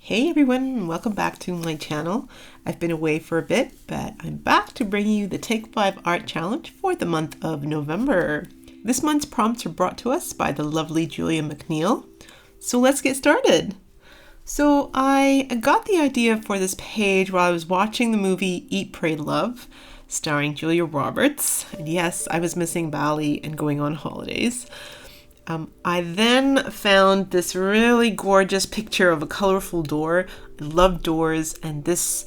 Hey everyone, welcome back to my channel. I've been away for a bit, but I'm back to bring you the Take 5 Art Challenge for the month of November. This month's prompts are brought to us by the lovely Julia McNeil. So let's get started. So I got the idea for this page while I was watching the movie Eat, Pray, Love, starring Julia Roberts. And yes, I was missing Bali and going on holidays. I then found this really gorgeous picture of a colorful door. I love doors, and this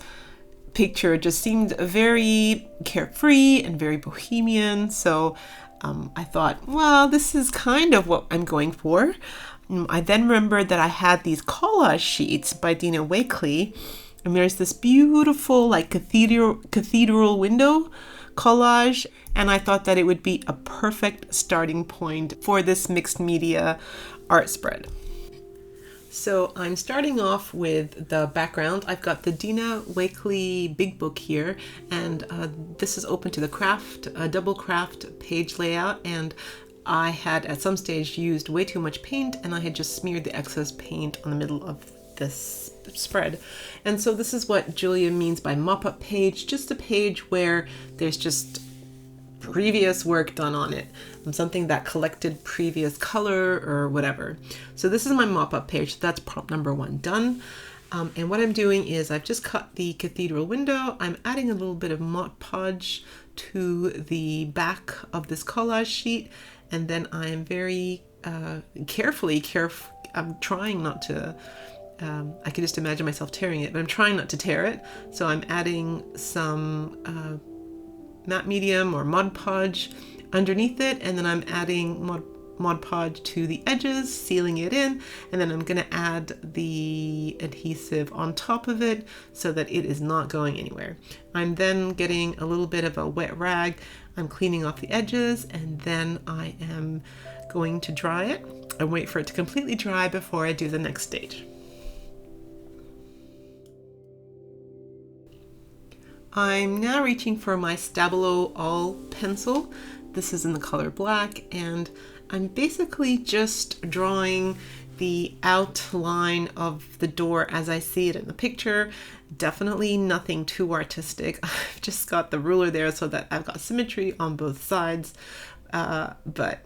picture just seemed very carefree and very bohemian. So I thought, well, this is kind of what I'm going for. I then remembered that I had these collage sheets by Dina Wakley, and there's this beautiful like cathedral window collage, and I thought that it would be a perfect starting point for this mixed media art spread. So I'm starting off with the background. I've got the Dina Wakley big book here, and this is open to the double craft page layout, and I had at some stage used way too much paint, and I had just smeared the excess paint on the middle of this spread. And so this is what Julia means by mop-up page, just a page where there's just previous work done on it, something that collected previous color or whatever. So this is my mop-up page. That's prompt number 1 done. And what I'm doing is I've just cut the cathedral window. I'm adding a little bit of Mod Podge to the back of this collage sheet, and then I'm very carefully I'm trying not to I can just imagine myself tearing it, but I'm trying not to tear it. So I'm adding some matte medium or Mod Podge underneath it, and then I'm adding Mod Podge to the edges, sealing it in, and then I'm going to add the adhesive on top of it so that it is not going anywhere. I'm then getting a little bit of a wet rag. I'm cleaning off the edges, and then I am going to dry it. I wait for it to completely dry before I do the next stage. I'm now reaching for my Stabilo All pencil. This is in the color black, and I'm basically just drawing the outline of the door as I see it in the picture. Definitely nothing too artistic. I've just got the ruler there so that I've got symmetry on both sides, but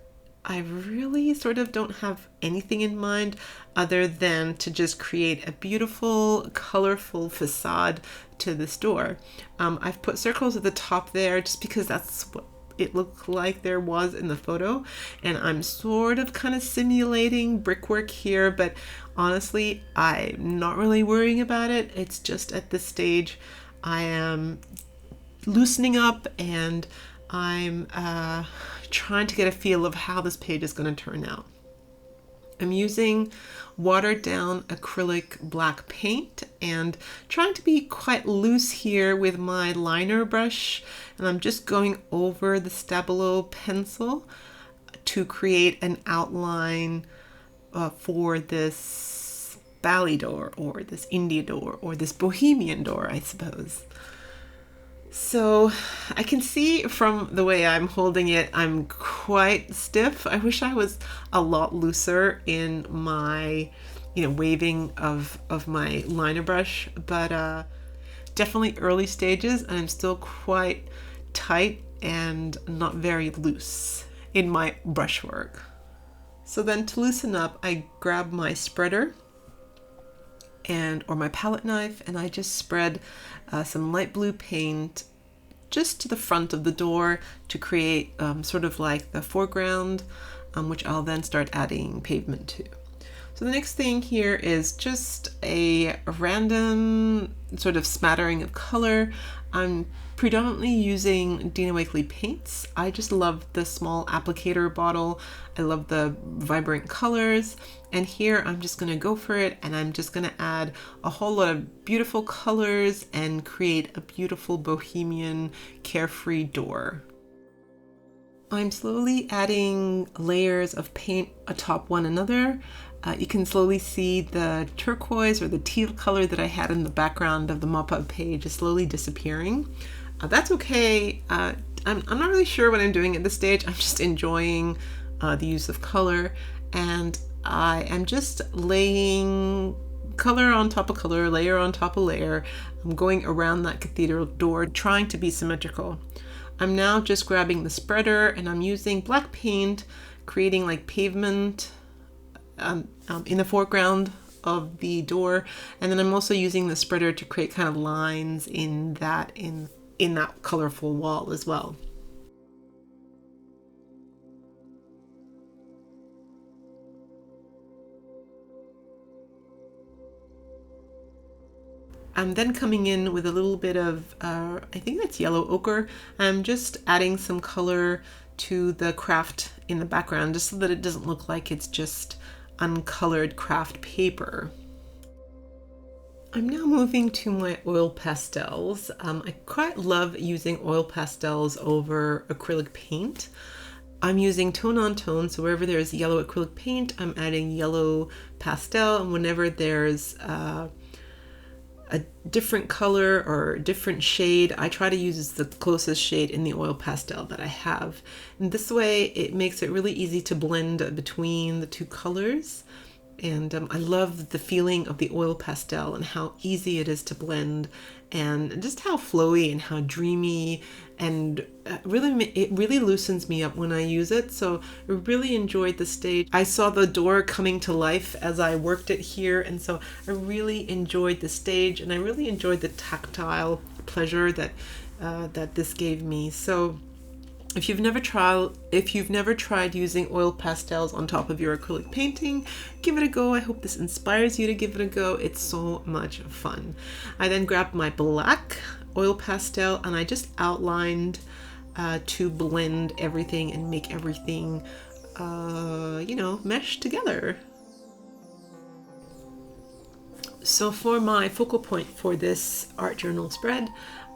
I really sort of don't have anything in mind other than to just create a beautiful, colorful facade to this door. I've put circles at the top there just because that's what it looked like there was in the photo, and I'm sort of kind of simulating brickwork here, but honestly, I'm not really worrying about it. It's just at this stage I am loosening up, and I'm trying to get a feel of how this page is going to turn out. I'm using watered down acrylic black paint and trying to be quite loose here with my liner brush, and I'm just going over the Stabilo pencil to create an outline for this Bali door, or this India door, or this Bohemian door, I suppose. So I can see from the way I'm holding it, I'm quite stiff. I wish I was a lot looser in my, waving of my liner brush, but definitely early stages, and I'm still quite tight and not very loose in my brushwork. So then to loosen up, I grab my spreader or my palette knife, and I just spread some light blue paint just to the front of the door to create sort of like the foreground, which I'll then start adding pavement to. So the next thing here is just a random sort of smattering of color. I'm predominantly using Dina Wakley paints. I just love the small applicator bottle. I love the vibrant colors. And here I'm just going to go for it, and I'm just going to add a whole lot of beautiful colors and create a beautiful bohemian carefree door. I'm slowly adding layers of paint atop one another. You can slowly see the turquoise or the teal color that I had in the background of the mop-up page is slowly disappearing. That's okay. I'm not really sure what I'm doing at this stage. I'm just enjoying the use of color, and I am just laying color on top of color, layer on top of layer. I'm going around that cathedral door, trying to be symmetrical. I'm now just grabbing the spreader and I'm using black paint, creating like pavement in the foreground of the door, and then I'm also using the spreader to create kind of lines in that colorful wall as well. I'm then coming in with a little bit of, I think that's yellow ochre. I'm just adding some color to the craft in the background just so that it doesn't look like it's just uncolored craft paper. I'm now moving to my oil pastels. I quite love using oil pastels over acrylic paint. I'm using tone on tone, so wherever there's yellow acrylic paint, I'm adding yellow pastel, and whenever there's a different color or different shade, I try to use the closest shade in the oil pastel that I have. And this way it makes it really easy to blend between the two colors. And I love the feeling of the oil pastel and how easy it is to blend, and just how flowy and how dreamy, and it really loosens me up when I use it. So I really enjoyed the stage. I saw the door coming to life as I worked it here, and so I really enjoyed the stage, and I really enjoyed the tactile pleasure that that this gave me. So if you've never tried using oil pastels on top of your acrylic painting, give it a go. I hope this inspires you to give it a go. It's so much fun. I then grabbed my black oil pastel and I just outlined to blend everything and make everything, mesh together. So for my focal point for this art journal spread,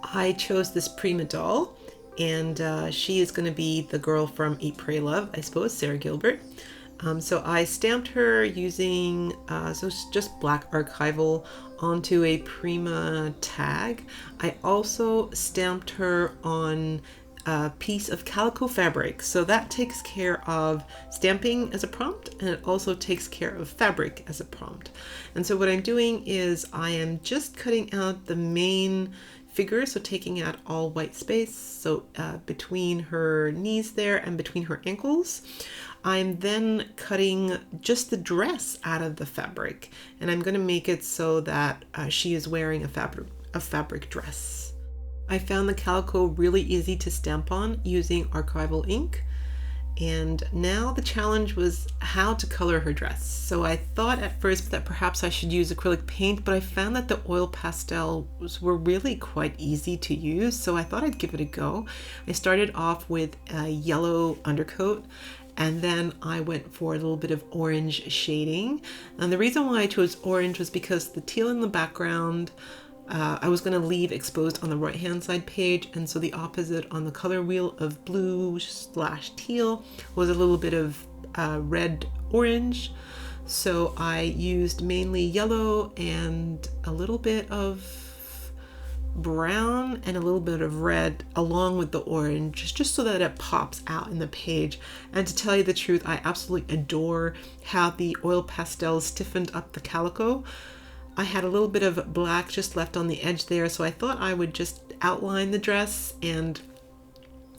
I chose this Prima doll. And she is going to be the girl from Eat, Pray, Love, I suppose, Sarah Gilbert. So I stamped her using just black archival onto a Prima tag. I also stamped her on a piece of calico fabric. So that takes care of stamping as a prompt, and it also takes care of fabric as a prompt. And so what I'm doing is I am just cutting out the main figure, so taking out all white space, so between her knees there and between her ankles. I'm then cutting just the dress out of the fabric, and I'm going to make it so that she is wearing a fabric dress. I found the calico really easy to stamp on using archival ink. And now the challenge was how to color her dress. So I thought at first that perhaps I should use acrylic paint, but I found that the oil pastels were really quite easy to use, so I thought I'd give it a go. I started off with a yellow undercoat, and then I went for a little bit of orange shading. And the reason why I chose orange was because the teal in the background I was going to leave exposed on the right hand side page, and so the opposite on the color wheel of blue/teal was a little bit of red orange. So I used mainly yellow and a little bit of brown and a little bit of red along with the orange, just so that it pops out in the page. And to tell you the truth, I absolutely adore how the oil pastels stiffened up the calico. I had a little bit of black just left on the edge there, so I thought I would just outline the dress, and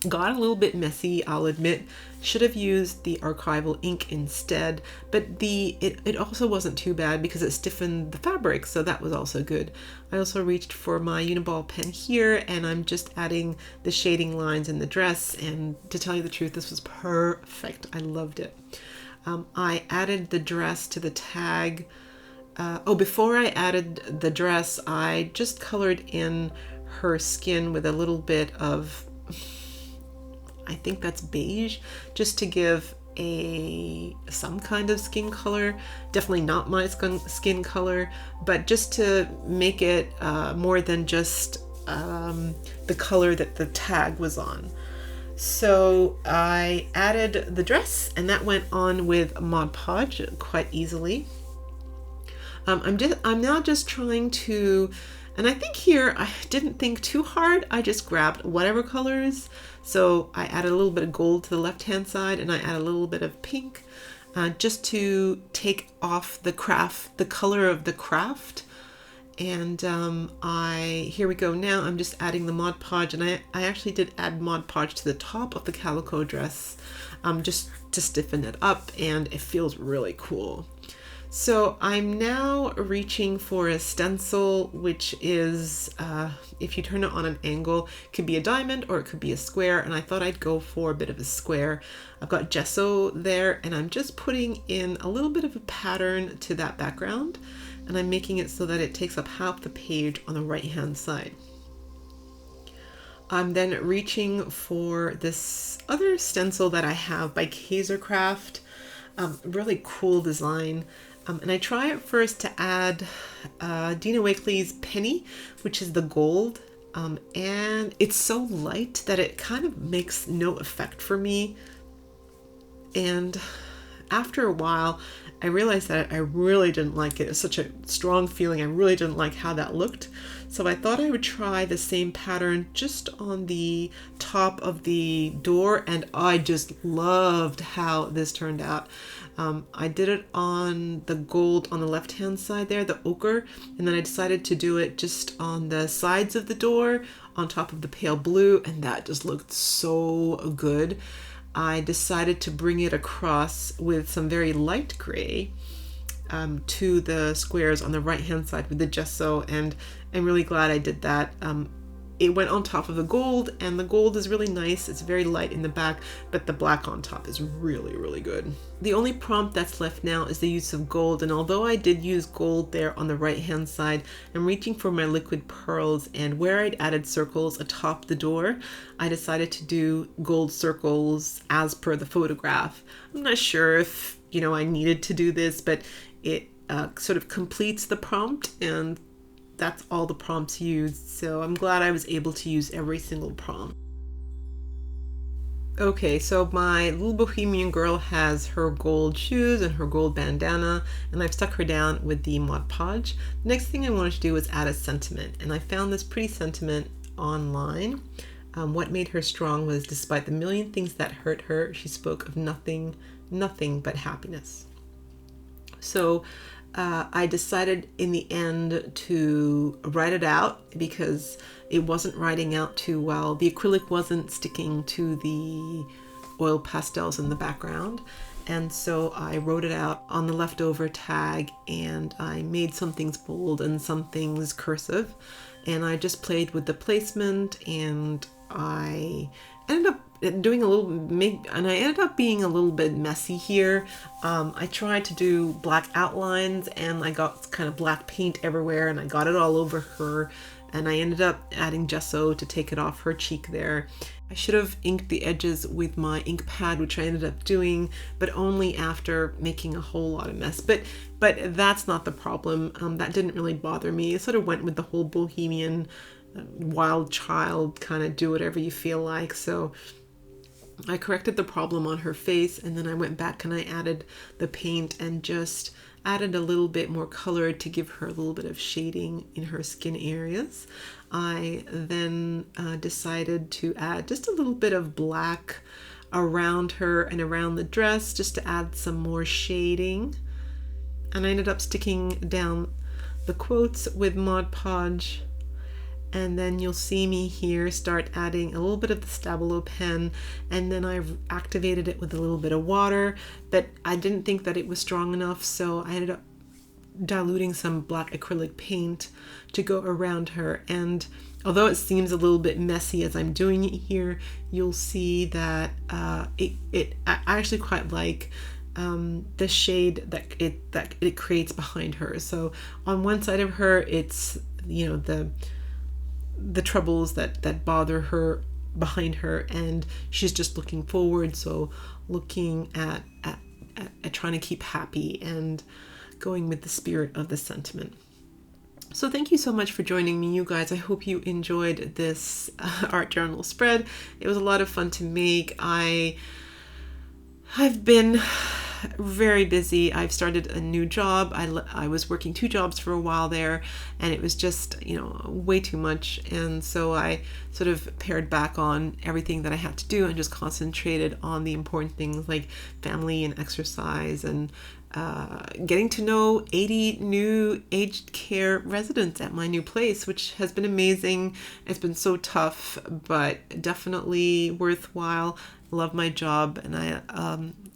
got a little bit messy, I'll admit. Should have used the archival ink instead, but it also wasn't too bad because it stiffened the fabric, so that was also good. I also reached for my Uniball pen here, and I'm just adding the shading lines in the dress, and to tell you the truth, this was perfect. I loved it. I added the dress to the tag. Before I added the dress, I just colored in her skin with a little bit of, I think that's beige, just to give some kind of skin color. Definitely not my skin color, but just to make it more than just the color that the tag was on. So I added the dress, and that went on with Mod Podge quite easily. I'm now just trying to, and I think here I didn't think too hard. I just grabbed whatever colors. So I added a little bit of gold to the left hand side, and I added a little bit of pink. just to take off the color of the craft. And here we go. Now I'm just adding the Mod Podge, and I actually did add Mod Podge to the top of the calico dress just to stiffen it up, and it feels really cool. So I'm now reaching for a stencil, which is, if you turn it on an angle, it could be a diamond or it could be a square, and I thought I'd go for a bit of a square. I've got gesso there, and I'm just putting in a little bit of a pattern to that background, and I'm making it so that it takes up half the page on the right hand side. I'm then reaching for this other stencil that I have by Kaisercraft, really cool design. And I try at first to add Dina Wakley's Penny, which is the gold, and it's so light that it kind of makes no effect for me. And after a while, I realized that I really didn't like it. It's such a strong feeling. I really didn't like how that looked. So I thought I would try the same pattern just on the top of the door, and I just loved how this turned out. I did it on the gold on the left hand side there, the ochre, and then I decided to do it just on the sides of the door on top of the pale blue, and that just looked so good. I decided to bring it across with some very light gray to the squares on the right hand side with the gesso, and I'm really glad I did that. It went on top of the gold, and the gold is really nice. It's very light in the back, but the black on top is really, really good. The only prompt that's left now is the use of gold, and although I did use gold there on the right hand side, I'm reaching for my liquid pearls, and where I'd added circles atop the door, I decided to do gold circles as per the photograph. I'm not sure if, I needed to do this, but it sort of completes the prompt, and that's all the prompts used, so I'm glad I was able to use every single prompt. Okay, so my little bohemian girl has her gold shoes and her gold bandana, and I've stuck her down with the Mod Podge. The next thing I wanted to do was add a sentiment, and I found this pretty sentiment online. What made her strong was, despite the million things that hurt her, she spoke of nothing but happiness. So I decided in the end to write it out because it wasn't writing out too well. The acrylic wasn't sticking to the oil pastels in the background. And so I wrote it out on the leftover tag, and I made some things bold and some things cursive. And I just played with the placement, and I ended up doing I ended up being a little bit messy here. I tried to do black outlines, and I got kind of black paint everywhere, and I got it all over her, and I ended up adding gesso to take it off her cheek there. I should have inked the edges with my ink pad, which I ended up doing, but only after making a whole lot of mess. But that's not the problem. That didn't really bother me. It sort of went with the whole bohemian wild child kind of do whatever you feel like. So I corrected the problem on her face, and then I went back and I added the paint and just added a little bit more color to give her a little bit of shading in her skin areas. I then decided to add just a little bit of black around her and around the dress just to add some more shading. And I ended up sticking down the quotes with Mod Podge. And then you'll see me here start adding a little bit of the Stabilo pen, and then I've activated it with a little bit of water, but I didn't think that it was strong enough, so I ended up diluting some black acrylic paint to go around her. And although it seems a little bit messy as I'm doing it here, you'll see that I actually quite like the shade that it creates behind her. So on one side of her, it's the troubles that bother her behind her, and she's just looking forward, so looking at trying to keep happy and going with the spirit of the sentiment. So thank you so much for joining me, you guys. I hope you enjoyed this art journal spread. It was a lot of fun to make. I've been very busy. I've started a new job. I was working 2 jobs for a while there, and it was just, way too much. And so I sort of pared back on everything that I had to do and just concentrated on the important things like family and exercise and getting to know 80 new aged care residents at my new place, which has been amazing. It's been so tough, but definitely worthwhile. I love my job, and I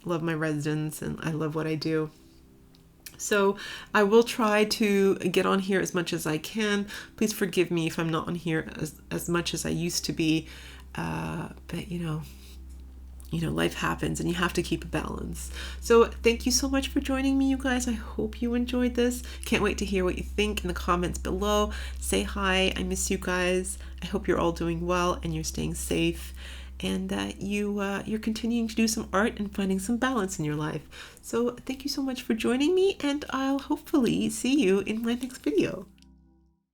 love my residents, and I love what I do. So I will try to get on here as much as I can. Please forgive me if I'm not on here as much as I used to be. But life happens and you have to keep a balance. So thank you so much for joining me, you guys. I hope you enjoyed this. Can't wait to hear what you think in the comments below. Say hi. I miss you guys. I hope you're all doing well and you're staying safe, and that you're continuing to do some art and finding some balance in your life. So thank you so much for joining me, and I'll hopefully see you in my next video.